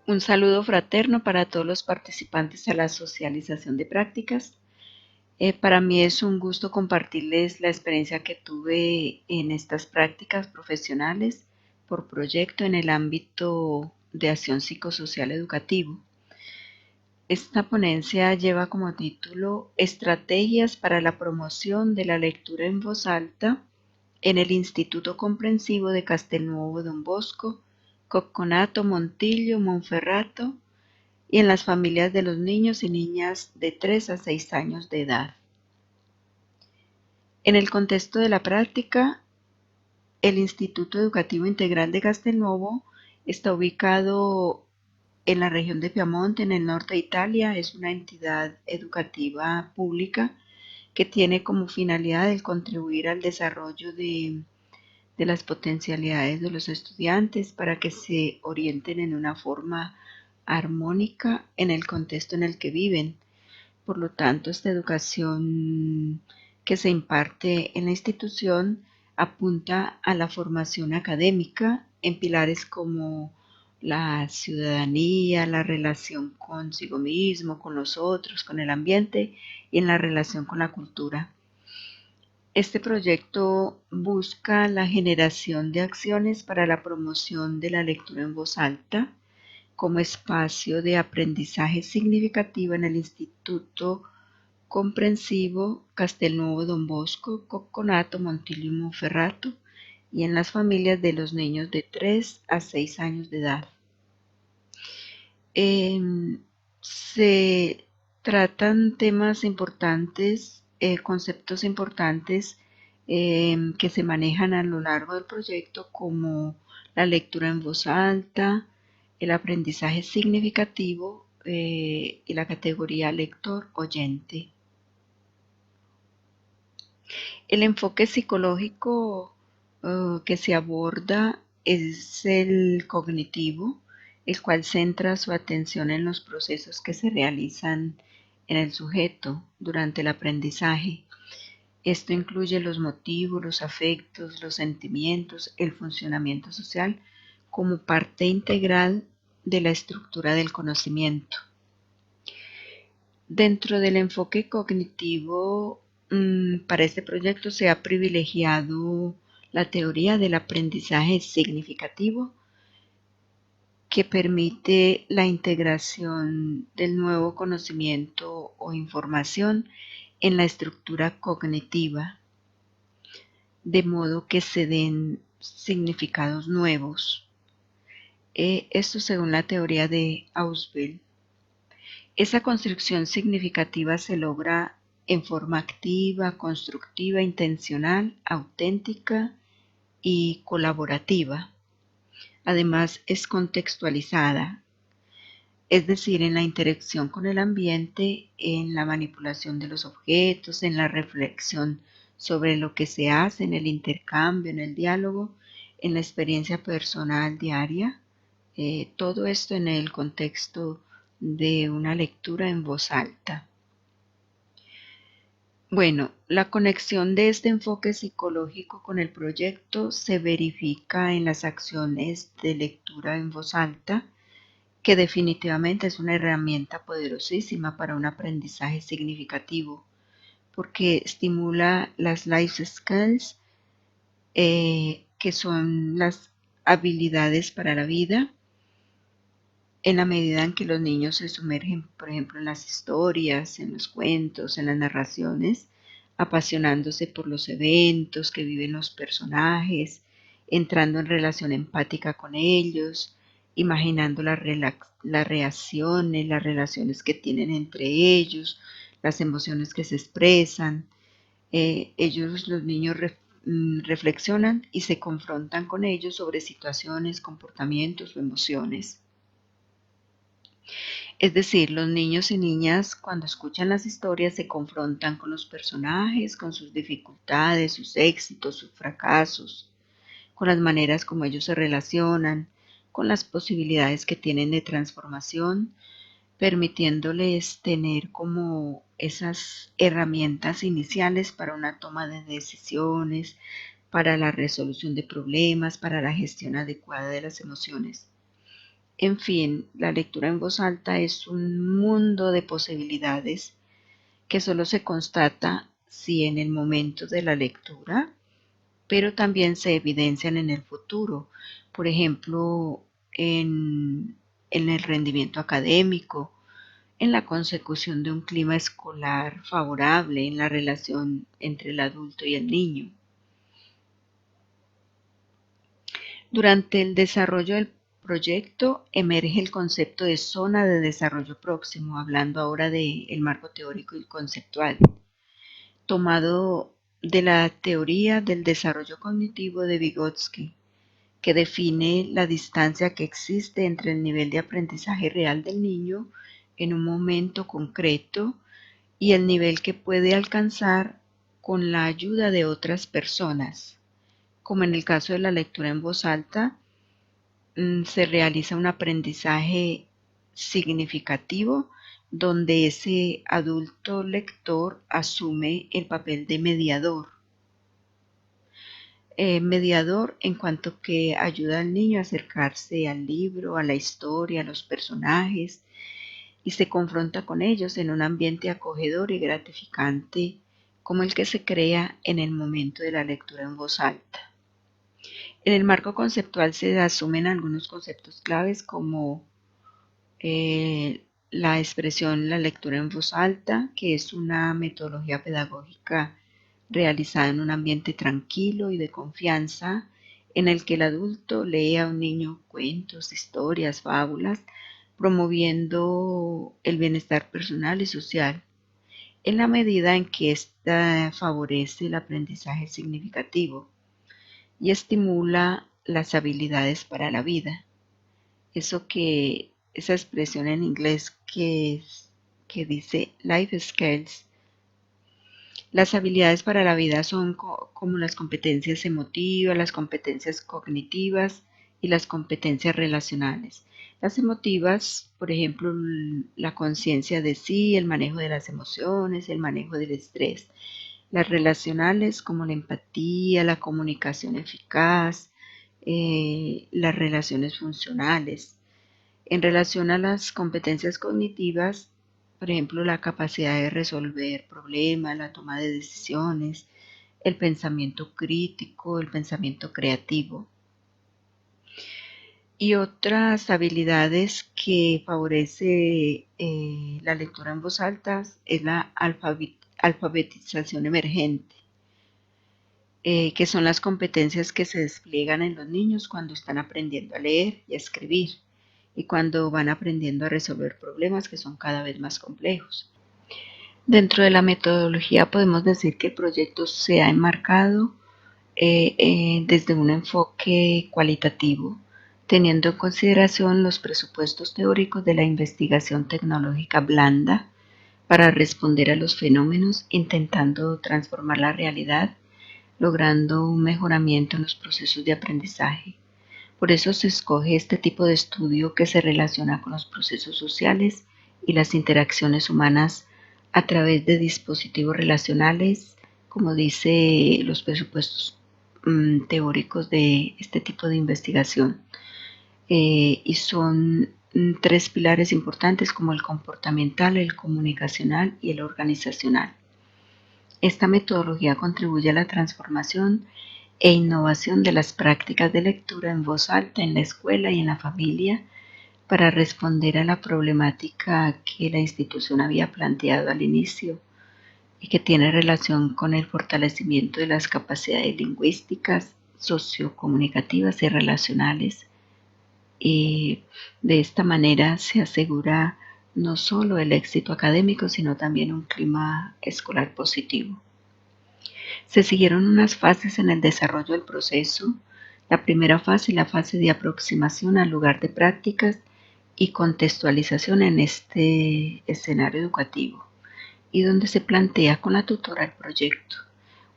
Un saludo fraterno para todos los participantes a la socialización de prácticas. Para mí es un gusto compartirles la experiencia que tuve en estas prácticas profesionales por proyecto en el ámbito de acción psicosocial educativo. Esta ponencia lleva como título Estrategias para la promoción de la lectura en voz alta en el Instituto Comprensivo de Castelnuovo Don Bosco, Cocconato, Montiglio, Monferrato y en las familias de los niños y niñas de 3 a 6 años de edad. En el contexto de la práctica, el Instituto Educativo Integral de Castelnuovo está ubicado en la región de Piamonte, en el norte de Italia. Es una entidad educativa pública que tiene como finalidad el contribuir al desarrollo de las potencialidades de los estudiantes para que se orienten en una forma armónica en el contexto en el que viven. Por lo tanto, esta educación que se imparte en la institución apunta a la formación académica en pilares como la ciudadanía, la relación consigo mismo, con los otros, con el ambiente y en la relación con la cultura. Este proyecto busca la generación de acciones para la promoción de la lectura en voz alta como espacio de aprendizaje significativo en el Instituto Comprensivo Castelnuovo Don Bosco, Cocconato, Montiglio y Monferrato y en las familias de los niños de 3 a 6 años de edad. Se tratan temas importantes, conceptos importantes que se manejan a lo largo del proyecto como la lectura en voz alta, el aprendizaje significativo y la categoría lector-oyente. El enfoque psicológico que se aborda es el cognitivo, el cual centra su atención en los procesos que se realizan en el sujeto durante el aprendizaje. Esto incluye los motivos, los afectos, los sentimientos, el funcionamiento social como parte integral de la estructura del conocimiento. Dentro del enfoque cognitivo, para este proyecto se ha privilegiado la teoría del aprendizaje significativo, que permite la integración del nuevo conocimiento o información en la estructura cognitiva, de modo que se den significados nuevos. Esto según la teoría de Ausubel. Esa construcción significativa se logra en forma activa, constructiva, intencional, auténtica y colaborativa. Además, es contextualizada, es decir, en la interacción con el ambiente, en la manipulación de los objetos, en la reflexión sobre lo que se hace, en el intercambio, en el diálogo, en la experiencia personal diaria. Todo esto en el contexto de una lectura en voz alta. Bueno, la conexión de este enfoque psicológico con el proyecto se verifica en las acciones de lectura en voz alta, que definitivamente es una herramienta poderosísima para un aprendizaje significativo, porque estimula las life skills, que son las habilidades para la vida, en la medida en que los niños se sumergen, por ejemplo, en las historias, en los cuentos, en las narraciones, apasionándose por los eventos que viven los personajes, entrando en relación empática con ellos, imaginando las reacciones, las relaciones que tienen entre ellos, las emociones que se expresan. Los niños reflexionan y se confrontan con ellos sobre situaciones, comportamientos o emociones. Es decir, los niños y niñas cuando escuchan las historias se confrontan con los personajes, con sus dificultades, sus éxitos, sus fracasos, con las maneras como ellos se relacionan, con las posibilidades que tienen de transformación, permitiéndoles tener como esas herramientas iniciales para una toma de decisiones, para la resolución de problemas, para la gestión adecuada de las emociones. En fin, la lectura en voz alta es un mundo de posibilidades que solo se constata si en el momento de la lectura, pero también se evidencian en el futuro. Por ejemplo, en el rendimiento académico, en la consecución de un clima escolar favorable, en la relación entre el adulto y el niño. Durante el desarrollo del proyecto emerge el concepto de zona de desarrollo próximo, hablando ahora del marco teórico y conceptual, tomado de la teoría del desarrollo cognitivo de Vygotsky, que define la distancia que existe entre el nivel de aprendizaje real del niño en un momento concreto y el nivel que puede alcanzar con la ayuda de otras personas. Como en el caso de la lectura en voz alta, se realiza un aprendizaje significativo donde ese adulto lector asume el papel de mediador. Mediador en cuanto que ayuda al niño a acercarse al libro, a la historia, a los personajes y se confronta con ellos en un ambiente acogedor y gratificante como el que se crea en el momento de la lectura en voz alta. En el marco conceptual se asumen algunos conceptos claves como la expresión la lectura en voz alta, que es una metodología pedagógica realizada en un ambiente tranquilo y de confianza, en el que el adulto lee a un niño cuentos, historias, fábulas, promoviendo el bienestar personal y social, en la medida en que ésta favorece el aprendizaje significativo y estimula las habilidades para la vida. Esa expresión en inglés que dice life skills. Las habilidades para la vida son como las competencias emotivas, las competencias cognitivas y las competencias relacionales. Las emotivas, por ejemplo, la conciencia de sí, el manejo de las emociones, el manejo del estrés. Las relacionales, como la empatía, la comunicación eficaz, las relaciones funcionales. En relación a las competencias cognitivas, por ejemplo, la capacidad de resolver problemas, la toma de decisiones, el pensamiento crítico, el pensamiento creativo. Y otras habilidades que favorece la lectura en voz alta es la alfabetización emergente, que son las competencias que se despliegan en los niños cuando están aprendiendo a leer y a escribir y cuando van aprendiendo a resolver problemas que son cada vez más complejos. Dentro de la metodología podemos decir que el proyecto se ha enmarcado desde un enfoque cualitativo, teniendo en consideración los presupuestos teóricos de la investigación tecnológica blanda para responder a los fenómenos, intentando transformar la realidad, logrando un mejoramiento en los procesos de aprendizaje. Por eso se escoge este tipo de estudio que se relaciona con los procesos sociales y las interacciones humanas a través de dispositivos relacionales, como dice los presupuestos teóricos de este tipo de investigación. Y son tres pilares importantes como el comportamental, el comunicacional y el organizacional. Esta metodología contribuye a la transformación e innovación de las prácticas de lectura en voz alta en la escuela y en la familia para responder a la problemática que la institución había planteado al inicio y que tiene relación con el fortalecimiento de las capacidades lingüísticas, sociocomunicativas y relacionales. Y de esta manera se asegura no solo el éxito académico, sino también un clima escolar positivo. Se siguieron unas fases en el desarrollo del proceso. La primera fase, la fase de aproximación al lugar de prácticas y contextualización en este escenario educativo, y donde se plantea con la tutora el proyecto.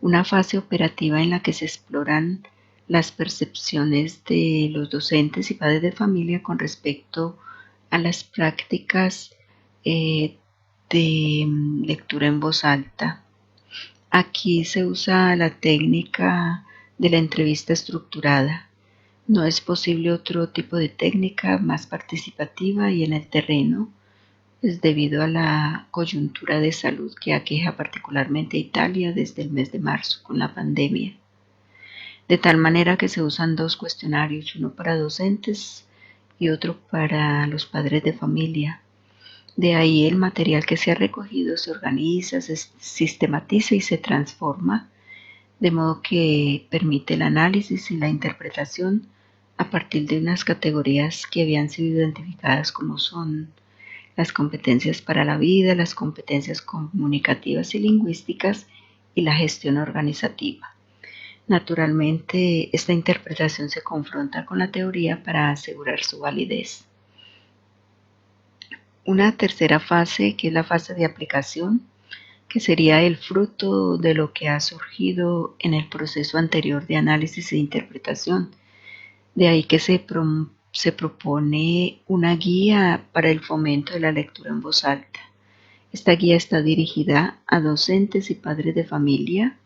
Una fase operativa en la que se exploran las percepciones de los docentes y padres de familia con respecto a las prácticas de lectura en voz alta. Aquí se usa la técnica de la entrevista estructurada, No es posible otro tipo de técnica más participativa y en el terreno, pues debido a la coyuntura de salud que aqueja particularmente a Italia desde el mes de marzo con la pandemia. De tal manera que se usan dos cuestionarios, uno para docentes y otro para los padres de familia. De ahí el material que se ha recogido se organiza, se sistematiza y se transforma, de modo que permite el análisis y la interpretación a partir de unas categorías que habían sido identificadas como son las competencias para la vida, las competencias comunicativas y lingüísticas y la gestión organizativa. Naturalmente, esta interpretación se confronta con la teoría para asegurar su validez. Una tercera fase, que es la fase de aplicación, que sería el fruto de lo que ha surgido en el proceso anterior de análisis e interpretación. De ahí que se propone una guía para el fomento de la lectura en voz alta. Esta guía está dirigida a docentes y padres de familia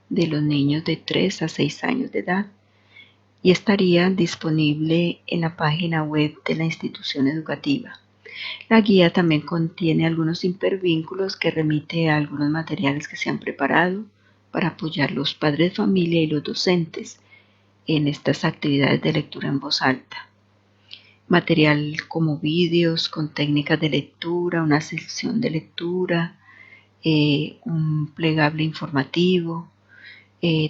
de los niños de 3 a 6 años de edad y estaría disponible en la página web de la institución educativa. La guía también contiene algunos hipervínculos que remite a algunos materiales que se han preparado para apoyar los padres de familia y los docentes en estas actividades de lectura en voz alta. Material como vídeos con técnicas de lectura, una sección de lectura, un plegable informativo,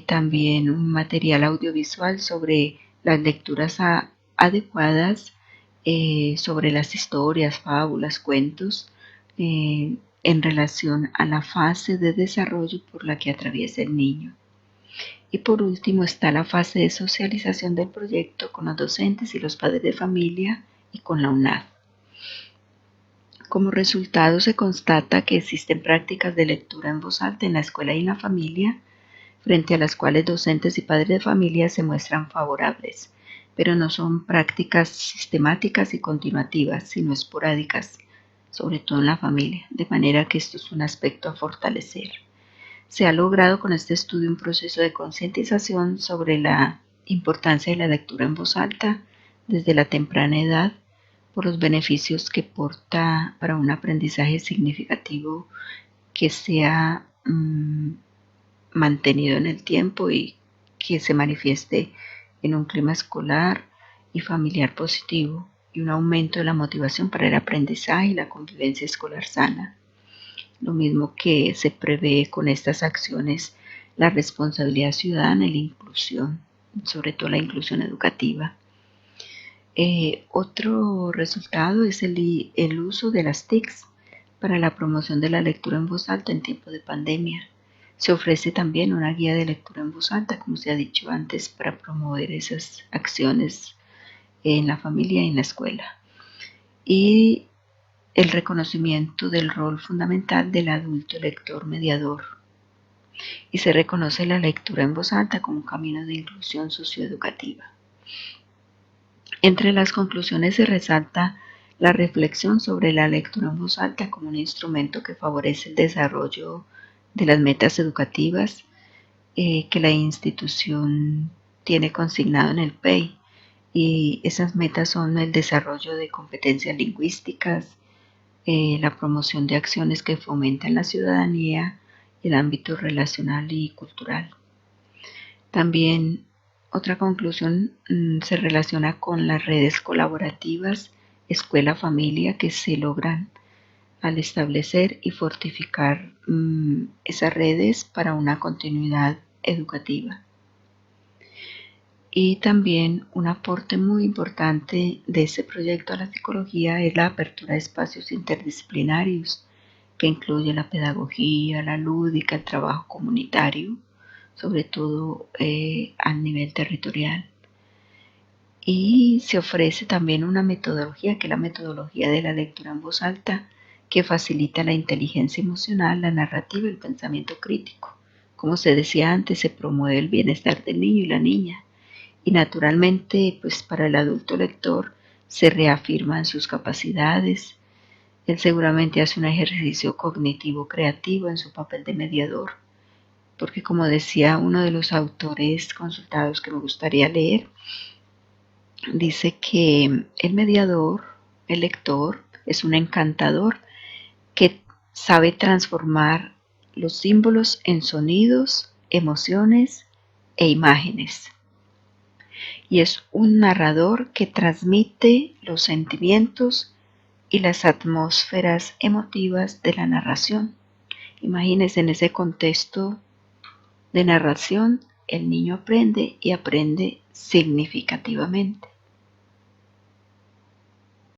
también un material audiovisual sobre las lecturas adecuadas, sobre las historias, fábulas, cuentos, en relación a la fase de desarrollo por la que atraviesa el niño. Y por último está la fase de socialización del proyecto con los docentes y los padres de familia y con la UNAD. Como resultado se constata que existen prácticas de lectura en voz alta en la escuela y en la familia, frente a las cuales docentes y padres de familia se muestran favorables, pero no son prácticas sistemáticas y continuativas, sino esporádicas, sobre todo en la familia, de manera que esto es un aspecto a fortalecer. Se ha logrado con este estudio un proceso de concientización sobre la importancia de la lectura en voz alta desde la temprana edad, por los beneficios que porta para un aprendizaje significativo que sea mantenido en el tiempo y que se manifieste en un clima escolar y familiar positivo y un aumento de la motivación para el aprendizaje y la convivencia escolar sana. Lo mismo que se prevé con estas acciones la responsabilidad ciudadana y la inclusión, sobre todo la inclusión educativa. Otro resultado es el uso de las TICs para la promoción de la lectura en voz alta en tiempo de pandemia. Se ofrece también una guía de lectura en voz alta, como se ha dicho antes, para promover esas acciones en la familia y en la escuela. Y el reconocimiento del rol fundamental del adulto lector mediador. Y se reconoce la lectura en voz alta como un camino de inclusión socioeducativa. Entre las conclusiones se resalta la reflexión sobre la lectura en voz alta como un instrumento que favorece el desarrollo de las metas educativas que la institución tiene consignado en el PEI. Y esas metas son el desarrollo de competencias lingüísticas, la promoción de acciones que fomentan la ciudadanía y el ámbito relacional y cultural. También otra conclusión se relaciona con las redes colaborativas escuela-familia que se logran al establecer y fortificar esas redes para una continuidad educativa. Y también un aporte muy importante de ese proyecto a la psicología es la apertura de espacios interdisciplinarios que incluye la pedagogía, la lúdica, el trabajo comunitario, sobre todo a nivel territorial. Y se ofrece también una metodología, que es la metodología de la lectura en voz alta, que facilita la inteligencia emocional, la narrativa y el pensamiento crítico. Como se decía antes, se promueve el bienestar del niño y la niña. Y naturalmente, pues para el adulto lector se reafirman sus capacidades. Él seguramente hace un ejercicio cognitivo creativo en su papel de mediador, porque como decía uno de los autores consultados que me gustaría leer, dice que el mediador, el lector, es un encantador que sabe transformar los símbolos en sonidos, emociones e imágenes. Y es un narrador que transmite los sentimientos y las atmósferas emotivas de la narración. Imagínense, en ese contexto de narración, el niño aprende y aprende significativamente.